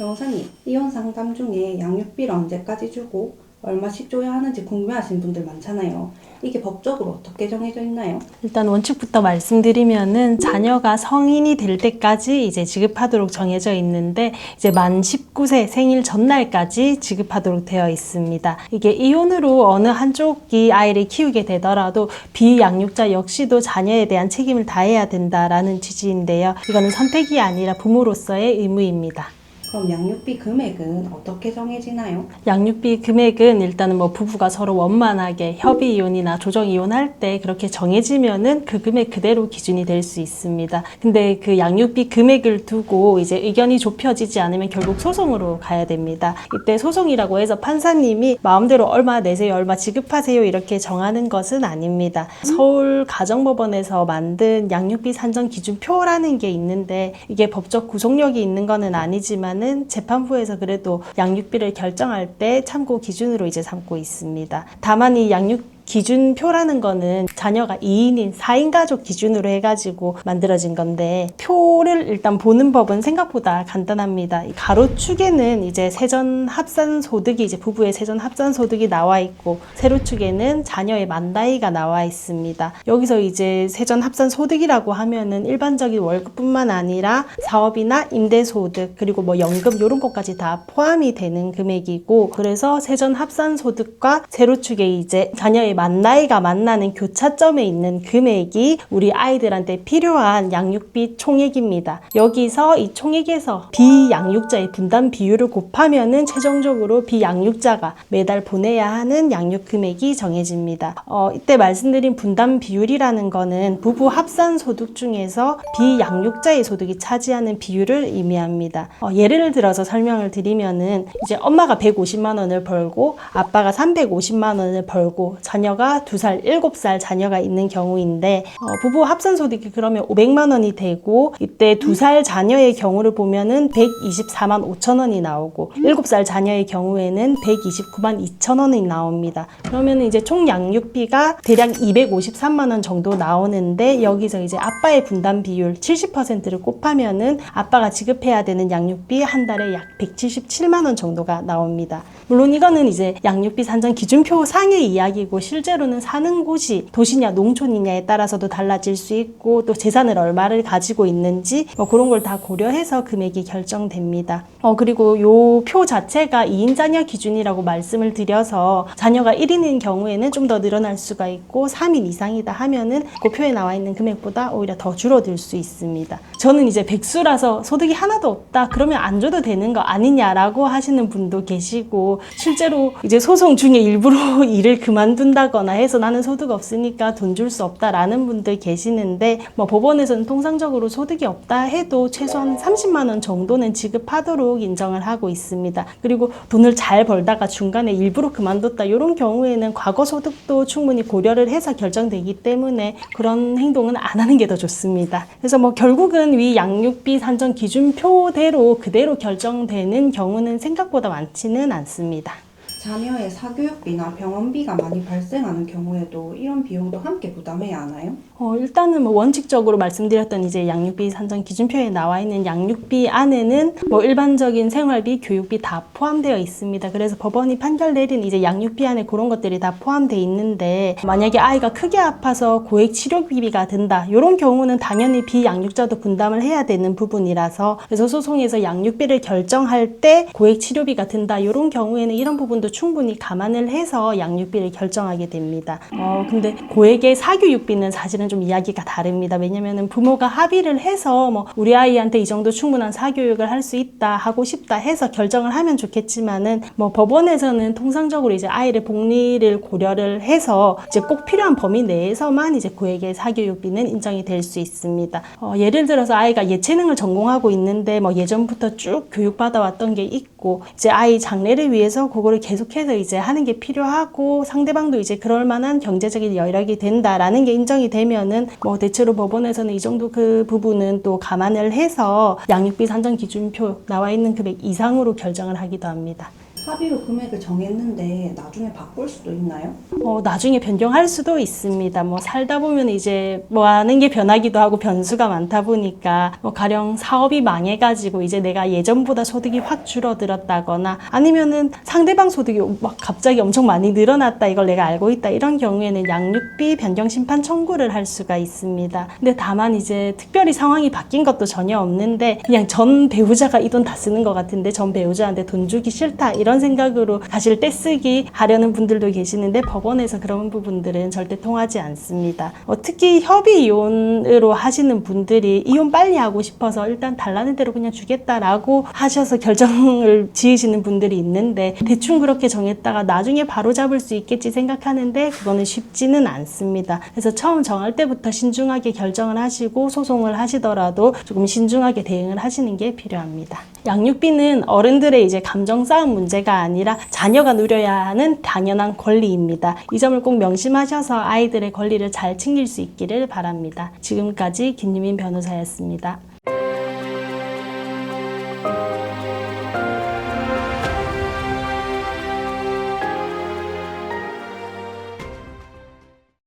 변호사님, 이혼 상담 중에 양육비를 언제까지 주고 얼마씩 줘야 하는지 궁금해하시는 분들 많잖아요. 이게 법적으로 어떻게 정해져 있나요? 일단 원칙부터 말씀드리면은 자녀가 성인이 될 때까지 이제 지급하도록 정해져 있는데 이제 만 19세 생일 전날까지 지급하도록 되어 있습니다. 이게 이혼으로 어느 한쪽이 아이를 키우게 되더라도 비양육자 역시도 자녀에 대한 책임을 다해야 된다라는 취지인데요. 이거는 선택이 아니라 부모로서의 의무입니다. 그럼 양육비 금액은 어떻게 정해지나요? 양육비 금액은 일단은 뭐 부부가 서로 원만하게 협의 이혼이나 조정 이혼할 때 그렇게 정해지면은 그 금액 그대로 기준이 될 수 있습니다. 근데 그 양육비 금액을 두고 이제 의견이 좁혀지지 않으면 결국 소송으로 가야 됩니다. 이때 소송이라고 해서 판사님이 마음대로 얼마 내세요, 얼마 지급하세요 이렇게 정하는 것은 아닙니다. 서울 가정법원에서 만든 양육비 산정 기준표라는 게 있는데 이게 법적 구속력이 있는 거는 아니지만 재판부에서 그래도 양육비를 결정할 때 참고 기준으로 이제 삼고 있습니다. 다만 이 양육 기준표라는 거는 자녀가 2인인 4인 가족 기준으로 해가지고 만들어진 건데 표를 일단 보는 법은 생각보다 간단합니다. 가로축에는 이제 세전 합산 소득이 이제 부부의 세전 합산 소득이 나와 있고 세로축에는 자녀의 만 나이가 나와 있습니다. 여기서 이제 세전 합산 소득이라고 하면은 일반적인 월급뿐만 아니라 사업이나 임대 소득 그리고 뭐 연금 이런 것까지 다 포함이 되는 금액이고 그래서 세전 합산 소득과 세로축에 이제 자녀의 만 나이가 만나는 교차점에 있는 금액이 우리 아이들한테 필요한 양육비 총액입니다. 여기서 이 총액에서 비양육자의 분담 비율을 곱하면은 최종적으로 비양육자가 매달 보내야 하는 양육 금액이 정해집니다. 이때 말씀드린 분담 비율이라는 거는 부부 합산 소득 중에서 비양육자의 소득이 차지하는 비율을 의미합니다. 예를 들어서 설명을 드리면은 이제 엄마가 150만 원을 벌고 아빠가 350만 원을 벌고 자녀가 2살, 7살 자녀가 있는 경우인데 부부 합산 소득이 그러면 500만 원이 되고 이때 2살 자녀의 경우를 보면은 124만 5천 원이 나오고 7살 자녀의 경우에는 129만 2천 원이 나옵니다. 그러면 이제 총 양육비가 대략 253만 원 정도 나오는데 여기서 이제 아빠의 분담 비율 70%를 곱하면은 아빠가 지급해야 되는 양육비 한 달에 약 177만 원 정도가 나옵니다. 물론 이거는 이제 양육비 산정 기준표 상의 이야기고 실제로는 사는 곳이 도시냐 농촌이냐에 따라서도 달라질 수 있고 또 재산을 얼마를 가지고 있는지 뭐 그런 걸 다 고려해서 금액이 결정됩니다. 그리고 요 표 자체가 2인 자녀 기준이라고 말씀을 드려서 자녀가 1인인 경우에는 좀 더 늘어날 수가 있고 3인 이상이다 하면은 그 표에 나와 있는 금액보다 오히려 더 줄어들 수 있습니다. 저는 이제 백수라서 소득이 하나도 없다 그러면 안 줘도 되는 거 아니냐라고 하시는 분도 계시고 실제로 이제 소송 중에 일부러 일을 그만둔다거나 해서 나는 소득 없으니까 돈 줄 수 없다라는 분들 계시는데 뭐 법원에서는 통상적으로 소득이 없다 해도 최소한 30만 원 정도는 지급하도록 인정을 하고 있습니다. 그리고 돈을 잘 벌다가 중간에 일부러 그만뒀다 이런 경우에는 과거 소득도 충분히 고려를 해서 결정되기 때문에 그런 행동은 안 하는 게 더 좋습니다. 그래서 뭐 결국은 위 양육비 산정 기준표대로 그대로 결정되는 경우는 생각보다 많지는 않습니다. 자녀의 사교육비나 병원비가 많이 발생하는 경우에도 이런 비용도 함께 부담해야 하나요? 일단은 뭐 원칙적으로 말씀드렸던 이제 양육비 산정 기준표에 나와 있는 양육비 안에는 뭐 일반적인 생활비, 교육비 다 포함되어 있습니다. 그래서 법원이 판결 내린 이제 양육비 안에 그런 것들이 다 포함되어 있는데 만약에 아이가 크게 아파서 고액 치료비가 든다 이런 경우는 당연히 비양육자도 분담을 해야 되는 부분이라서 그래서 소송에서 양육비를 결정할 때 고액 치료비가 든다 이런 경우에는 이런 부분도 충분히 감안을 해서 양육비를 결정하게 됩니다. 근데 고액의 사교육비는 사실은 좀 이야기가 다릅니다. 왜냐면은 부모가 합의를 해서 뭐 우리 아이한테 이 정도 충분한 사교육을 할 수 있다 하고 싶다 해서 결정을 하면 좋겠지만은 뭐 법원에서는 통상적으로 이제 아이의 복리를 고려를 해서 이제 꼭 필요한 범위 내에서만 이제 고액의 사교육비는 인정이 될 수 있습니다. 예를 들어서 아이가 예체능을 전공하고 있는데 뭐 예전부터 쭉 교육받아 왔던 게 있고 이제 아이 장래를 위해서 그거를 계속해서 이제 하는 게 필요하고 상대방도 이제 그럴 만한 경제적인 여력이 된다라는 게 인정이 되면은 뭐 대체로 법원에서는 이 정도 그 부분은 또 감안을 해서 양육비 산정 기준표 나와 있는 금액 이상으로 결정을 하기도 합니다. 합의로 금액을 정했는데 나중에 바꿀 수도 있나요? 나중에 변경할 수도 있습니다. 뭐 살다 보면 이제 뭐 하는 게 변하기도 하고 변수가 많다 보니까 뭐 가령 사업이 망해가지고 이제 내가 예전보다 소득이 확 줄어들었다거나 아니면은 상대방 소득이 막 갑자기 엄청 많이 늘어났다 이걸 내가 알고 있다 이런 경우에는 양육비 변경 심판 청구를 할 수가 있습니다. 근데 다만 이제 특별히 상황이 바뀐 것도 전혀 없는데 그냥 전 배우자가 이 돈 다 쓰는 것 같은데 전 배우자한테 돈 주기 싫다 이런 생각으로 사실 떼쓰기 하려는 분들도 계시는데 법원에서 그런 부분들은 절대 통하지 않습니다. 특히 협의 이혼으로 하시는 분들이 이혼 빨리 하고 싶어서 일단 달라는 대로 그냥 주겠다라고 하셔서 결정을 지으시는 분들이 있는데 대충 그렇게 정했다가 나중에 바로 잡을 수 있겠지 생각하는데 그거는 쉽지는 않습니다. 그래서 처음 정할 때부터 신중하게 결정을 하시고 소송을 하시더라도 조금 신중하게 대응을 하시는 게 필요합니다. 양육비는 어른들의 이제 감정 싸움 문제가 아니라 자녀가 누려야 하는 당연한 권리입니다. 이 점을 꼭 명심하셔서 아이들의 권리를 잘 챙길 수 있기를 바랍니다. 지금까지 김유민 변호사였습니다.